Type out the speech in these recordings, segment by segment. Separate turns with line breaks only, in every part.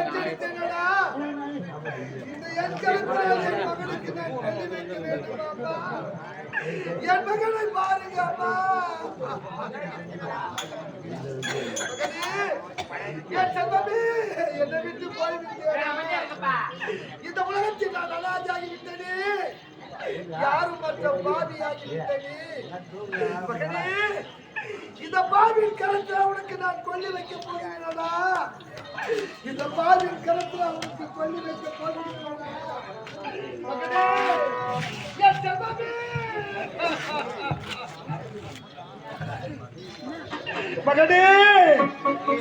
பெற்றெடுத்தேனடா இந்த என் கருத்தில் என் மகனுக்கு நான் கொண்டு வைக்க வேண்டும் அம்மா. என் மகனை பாருங்க அம்மா. என் செல்வமே என்னை விட்டு போய்விட்டேன். இந்த உலகத்தில் நான் அனாதையாகிவிட்டேனே. யாரும் மற்ற பாவியாகிவிட்டேனே. மகனே இந்த பாவின் கரத்தில் அவனுக்கு நான் கொல்லி வைக்க போகிறேனா? இந்த பாவின் கரத்தில் அவனுக்கு கொல்லி வைக்க போகிறேனா? மகனே என் செல்வமே மகனே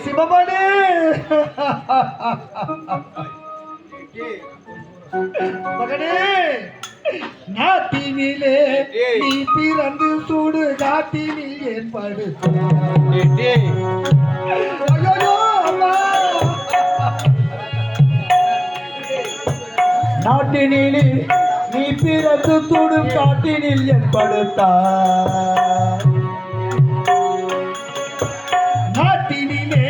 சிவமணி மகனே நாட்டினிலே நீ பிறந்து சூடு காட்டினில் ஏற்படுத்த
நாட்டினிலே நீ பிறந்து சூடு காட்டினில் ஏற்படுத்த
நாட்டினிலே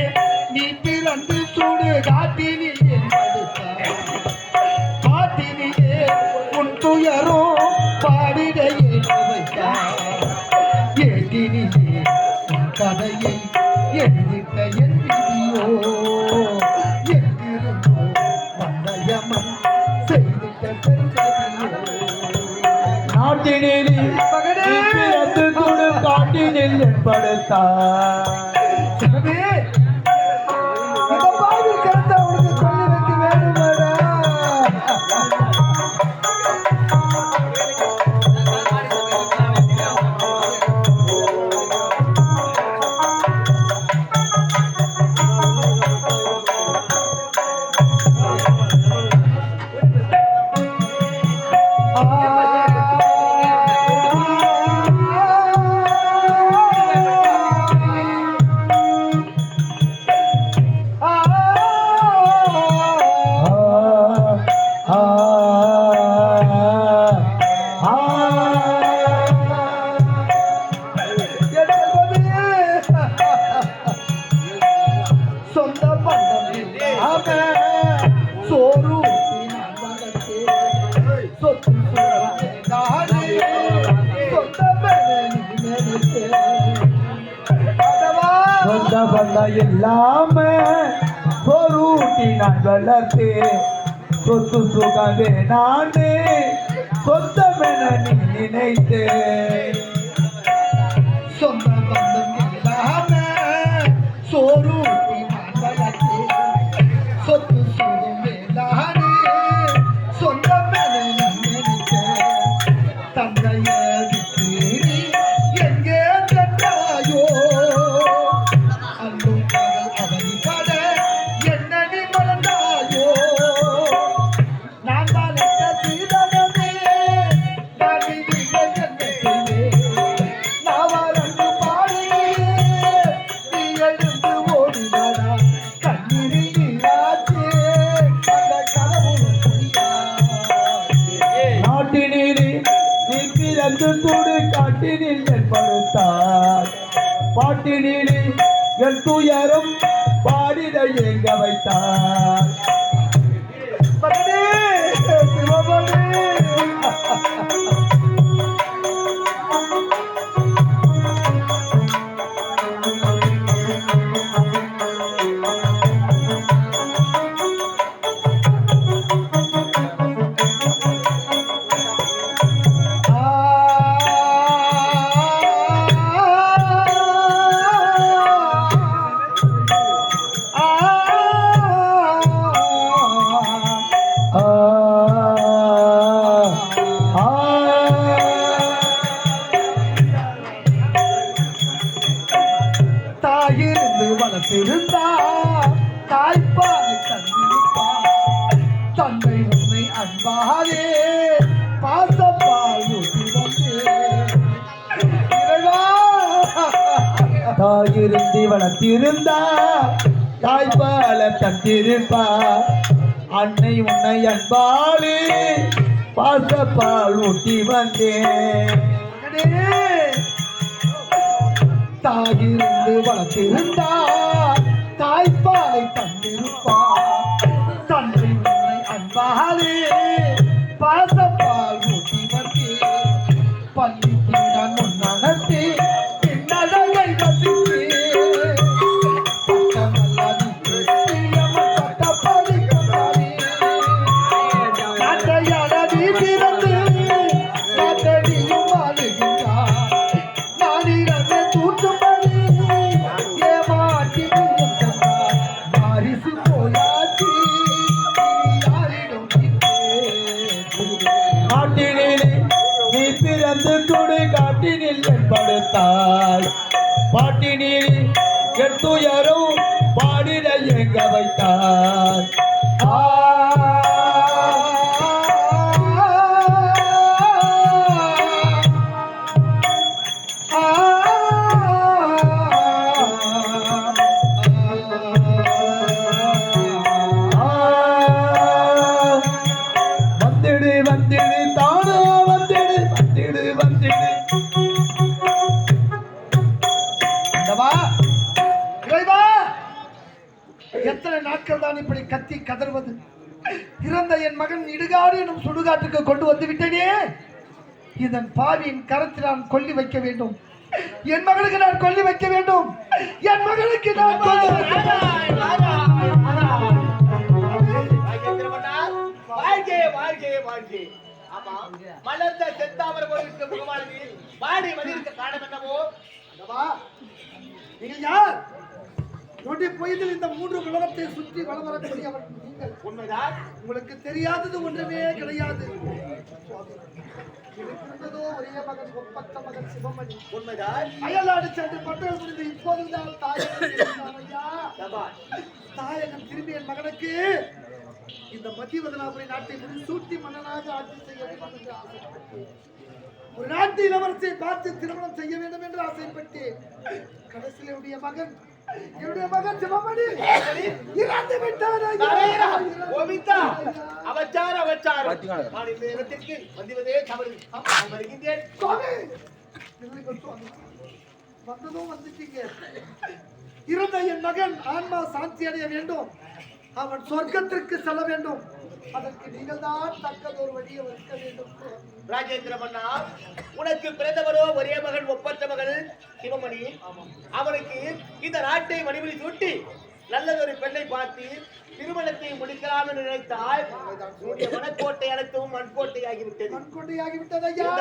நீ பிறந்து சூடு காட்டினில் ஏற்படுத்த காட்டினிலே உன் துயரோ பாடிடையே வைத்தார். ஏட்டினிலே உன் கதையை எழுதிட்ட என் விதியோ எங்கிருந்தோ வந்தயமன் செய்திட்ட பெருங்கதியோ.
நாட்டினிலே நீ பிறந்து சூடு காட்டினில் ஏற்படுத்த இல்லாம பொருட்டி நான் வளர்த்து சொத்து சுகவே நானே சொந்தமென நீ நினைத்து
சொந்த பந்தம் இல்லாம சோறுட்டி நான் வளர்த்து சொத்து சுகமே நானே சொந்தமென நீ நினைத்த தந்தைய விட்டு நீ எங்கே சென்றாயோ?
துடு காட்டினில் ஏற்படுத்தார் பாட்டினில் என் துயரம் பாடிட எங்க வைத்தார்.
தாயிருந்து வளர்த்திருந்தா தாய்ப்பாலை தந்திருப்பா. தந்தை உண்மை அன்பாலே பாசப்பால் ஊட்டி வந்து
தாயிருந்து வளர்த்திருந்தா தாய்ப்பால தந்திருப்பா. அன்னை உன்னை அன்பாலே பாசப்பால் ஊட்டி வந்தேன்.
தாயிருந்து வளர்த்திருந்தா தாய்ப்பாலை தந்திருப்பா. பாலே பாசப்பால் ஊட்டி வந்து பள்ளிக்கு நான் முன்னகத்தே பின்னழகை ரசித்தே
காட்டினில் படுத்தாய் பாட்டினில் எத்துயரும் பாடிட எங்க வைத்தாய் வந்திடு வந்திடு தானோ வந்திடு வந்திடு வந்திடு
எத்தனை நாட்கள் தான் இப்படி கத்தி கதறுவது? இறந்த என் மகன் இடுகாடு எனும் சுடுகாட்டுக்கு கொண்டு வந்து விட்டேனே. இதன் பாவியின் கரத்தில் நான் கொல்லி வைக்க வேண்டும். என் மகனுக்கு நான் கொல்லி வைக்க வேண்டும். என் மகனுக்கு நான்
மலர்ந்த செத்தாமரை போயிருக்க முகமானது பாடி வந்திருக்க காரணம் என்னவோ?
நீங்கள் யார்? நொடி பொய்தில் இந்த மூன்று உலகத்தை சுற்றி வளம் வரக்கூடியவர் நீங்கள்.
உண்மைதான்.
உங்களுக்கு தெரியாதது ஒன்றுமே கிடையாது. இருந்ததோ ஒரே மகன், ஒப்பற்ற மகன் சிவமணி.
உண்மைதான்.
அயல்நாடு சென்று பட்டல் முடிந்து இப்போதுதான் தாயகம் திரும்பிய மகனுக்கு இந்த மத்தியவதனாபுரி நாட்டை சூட்டி மன்னனாக ஆட்சி செய்ய வேண்டும் என்று ஆசைப்பட்டேன். ஒரு நாட்டு இளவரசியை பார்த்து திருமணம் செய்ய வேண்டும் என்று ஆசைப்பட்டேன். கடைசியில் என்னுடைய மகன் சிவமணி இறந்து விட்டார். வந்ததும் வந்துட்டீங்க. இருந்த என் மகன் ஆன்மா சாந்தி அடைய வேண்டும். அவன் சொர்க்கத்திற்கு செல்ல வேண்டும். அதற்கு நீங்கள் தான் தக்கதொரு வழியை வைக்க வேண்டும்.
ராஜேந்திர மன்னா, உனக்கு பிறந்தவரோ ஒரே மகன், ஒப்பற்ற மகள் சிவமணி. அவனுக்கு இந்த நாட்டை மணிமணி சூட்டி நல்லதொரு பெண்ணை பார்த்து திருமணத்தை முடிக்கலாம் என்று நினைத்தால் உன்னுடைய மனக்கோட்டை அனைத்தும் மண்கோட்டை ஆகிவிட்டது.
மண்கோட்டை ஆகிவிட்டது ஐயா.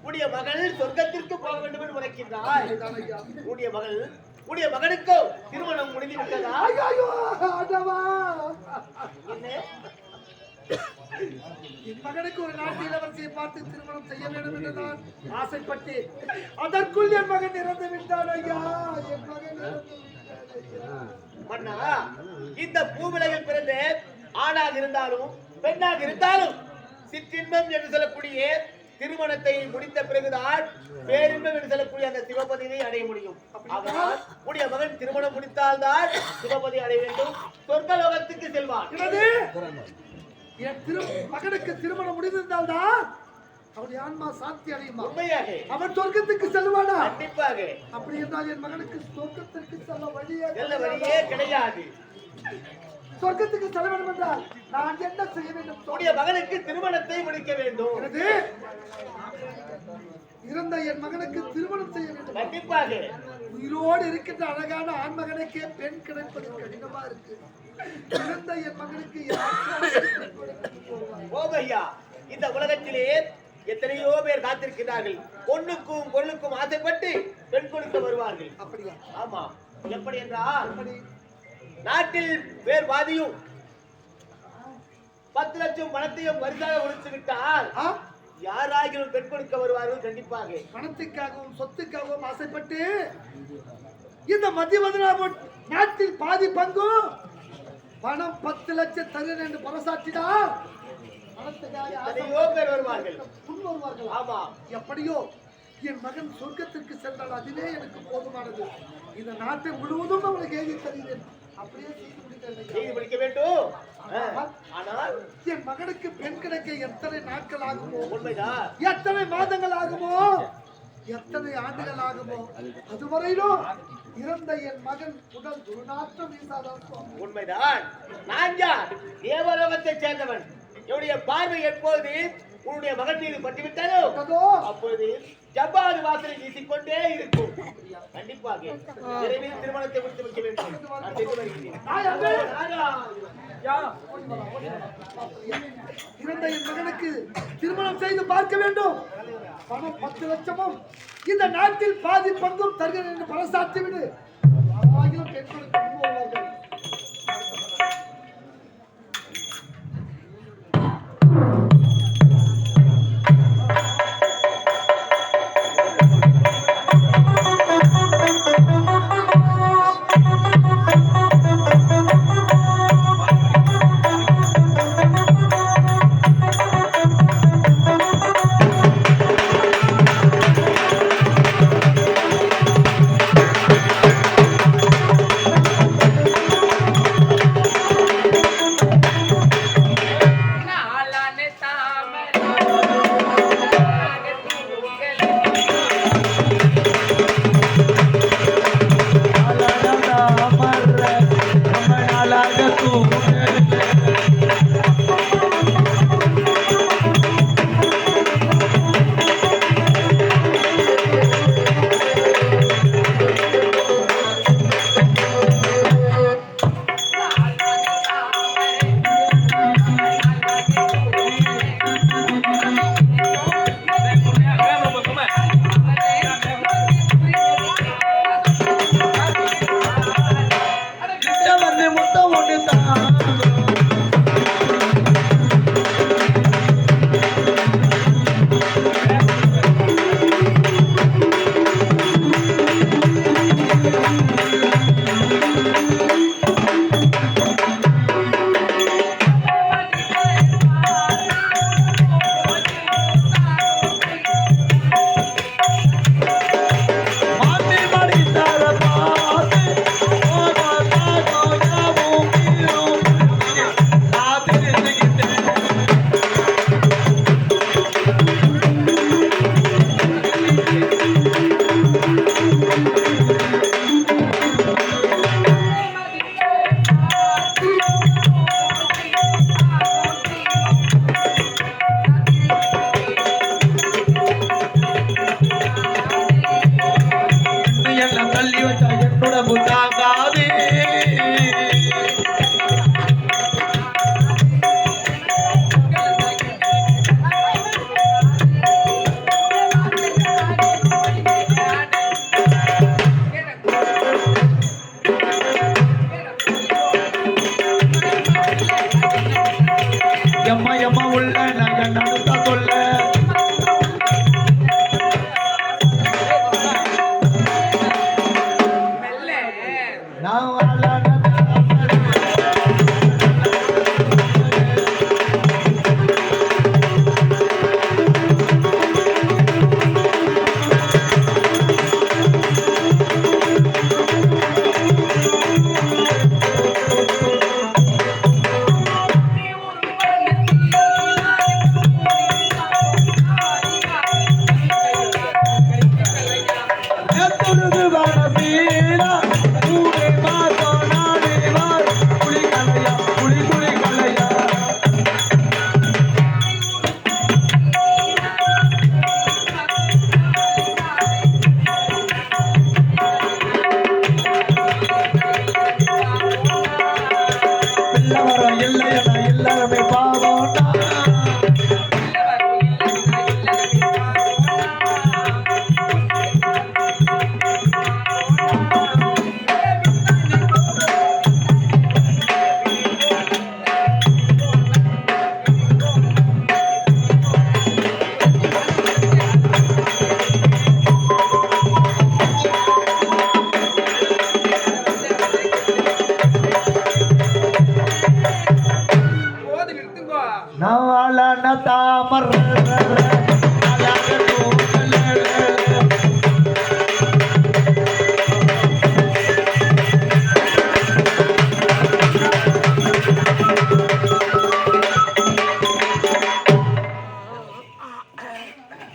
உன்னுடைய மகள் சொர்க்கத்திற்கு போக வேண்டும் என்று உரைக்கின்றார். உன்னுடைய மகனுக்கோ திருமணம் முடிந்து விட்டதா?
என் மகனுக்கு ஒரு நாட்டு இளவரசியை பார்த்து திருமணம் செய்ய வேண்டும் என்று நான் ஆசைப்பட்டேன். அதற்குள் என் மகன் இறந்து விட்டான் ஐயா. என் மகன்
மன்னா, இந்த பூவுலகில் பிறந்த ஆணாக இருந்தாலும் பெண்ணாக இருந்தாலும் சிற்றின்பம் என்று சொல்லக்கூடிய திருமணத்தை முடித்த பிறகுதான் பேரின்பம் என்று சொல்லக்கூடிய அந்த சிவபதியை அடைய முடியும். அதனால் உடைய மகன் திருமணம் முடித்தால்தான் சிவபதி அடைய வேண்டும், சொர்க்கலோகத்துக்கு செல்வான்.
என் மகனுக்கு திருமணம் முடிந்திருந்தால்தான் அவனுடைய ஆன்மா சாந்தி அடையுமா?
உண்மையாக
அவன் சொர்க்கத்துக்கு செல்வானா?
கண்டிப்பாக.
அப்படி என்றால் என் மகனுக்கு சொர்க்கத்திற்கு செல்ல வழியே
கிடையாது.
சொர்க்கத்துக்கு செல்ல வேண்டும் என்றால் நான் என்ன செய்ய வேண்டும்?
உடைய மகனுக்கு திருமணத்தை முடிக்க வேண்டும்.
இருந்த என் மகனுக்கு திருமணம் செய்ய வேண்டும்.
கண்டிப்பாக.
உயிரோடு இருக்கின்ற அழகான ஆண் மகனுக்கே பெண் கிடைப்பது கடினமா இருக்கு. இருந்த என் மகனுக்கு
ஓமையா, இந்த உலகத்திலே எத்தனையோ பேர் காத்திருக்கிறார்கள். பொண்ணுக்கும் பொருளுக்கும் ஆசைப்பட்டு பெண் கொடுக்க வருவார்கள்.
அப்படியா?
ஆமா. எப்படி என்றால் நாட்டில் பேர் வாதியும் 10 லட்சம் பணத்தையும் பரிசாக கொடுத்து விட்டால் யாராகிலும் பெண் கொடுக்க வருவார்கள். கண்டிப்பாக
பணத்துக்காகவும் சொத்துக்காகவும் ஆசைப்பட்டு இந்த மத்திய நாட்டில் பாதி பங்கு பணம் 10 லட்சம் தருகிறேன் என்று பரசாற்றினார்.
எத்தனையோ பேர் வருவார்கள்.
ஆமா. எப்படியோ என் மகன் சொர்க்கத்திற்கு சென்றால் அதுவே எனக்கு போதுமானது. இந்த நாட்டை முழுவதும் அவனுக்கு எழுதி தருகிறேன். அப்படியே செய்து
முடிக்க வேண்டும். ஆனால்
என் மகனுக்கு பெண் கிடைக்க எத்தனை நாட்கள் ஆகுமோ?
உண்மைதான்.
எத்தனை மாதங்கள் ஆகுமோ? எத்தனை ஆண்டுகள் ஆகுமோ? அதுவரையிலும் இறந்த என் மகன் உடல் துர்நாற்றம் வீசாதான் சுவாமி.
உண்மைதான். நான் யார்? தேவலோகத்தைச் சேர்ந்தவன். என்னுடைய பார்வை எப்போது உன்னுடைய மகன் மீது பட்டுவிட்டதோ அப்பொழுது ஜப்பாது வாசலை வீசிக்கொண்டே இருக்கும். கண்டிப்பாக விரைவில் திருமணத்தை முடித்து வைக்க வேண்டும். நான் சென்று வருகிறேன்.
இறந்த என் மகனுக்கு திருமணம் செய்து பார்க்க வேண்டும். பணம் 10 லட்சமும் இந்த நாட்டில் பாதி பங்கும் தருகிறேன் என்று பரசாற்றி விடு. ஆகிலும் பெண்களுக்கு முன் வருவார்கள்.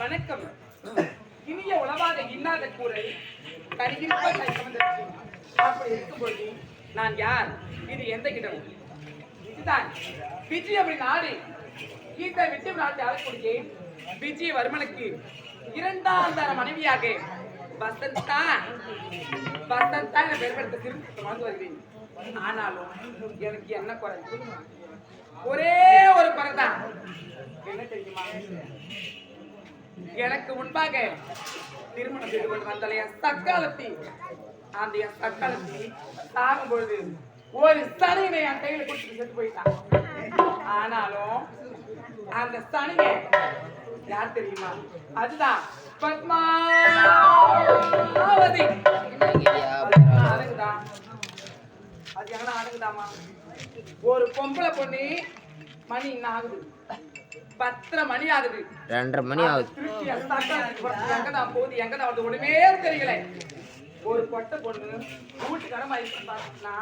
வணக்கம். இனிய உளவாத இன்னாத கூரை கருகிருப்ப கை சமந்தரிசி இதுதான் விஜய் அப்படி நாடு கீதா விட்டு நாட்டு ஆளக்கூடிய விஜயவர்மனுக்கு இரண்டாம் தர மனைவியாக வசந்தா என பெயர் பெற்ற திருமணத்தை வாழ்ந்து வருகிறேன். ஆனாலும் எனக்கு என்ன குறை? ஒரே ஒரு குறை தான். என்ன தெரியுமா? எனக்கு முன்பாக திருமணம் செய்து கொண்டு வந்தாலே என் சக்காலத்தி, அந்த என் சக்காலத்தி சாகும் பொழுது ஒரு சனியை என் கையில கொடுத்துட்டு செத்து போயிட்டான். ஆனாலும் அந்த சனியை யார் தெரியுமா? அதுதான் பத்மாவதி. அடங்குதான், அது என்ன அடங்குதாமா? ஒரு பொம்பளை பொண்ணு மணி என்ன ஆகுது? 10:30 மணி ஆகுது.
2:30 மணி ஆகுது.
எங்கதான் போகுது, எங்கதான் வருது ஒண்ணுமே தெரியல. ஒரு பொட்டை பொண்ணு வீட்டுக்கார மாதிரி பார்த்தா,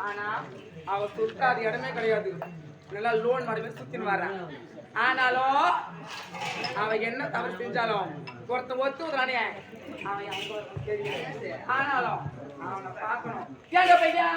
ஆனா அவ சுத்தாத இடமே கிடையாது. நல்லா லோன் மாதிரி சுத்தின்னு வர்றான். ஆனாலும் அவ என்ன தவறு செஞ்சாலும் ஒருத்த ஒத்துறானே அவன் தெரியல. ஆனாலும் அவனை பார்க்கணும். எங்க பையா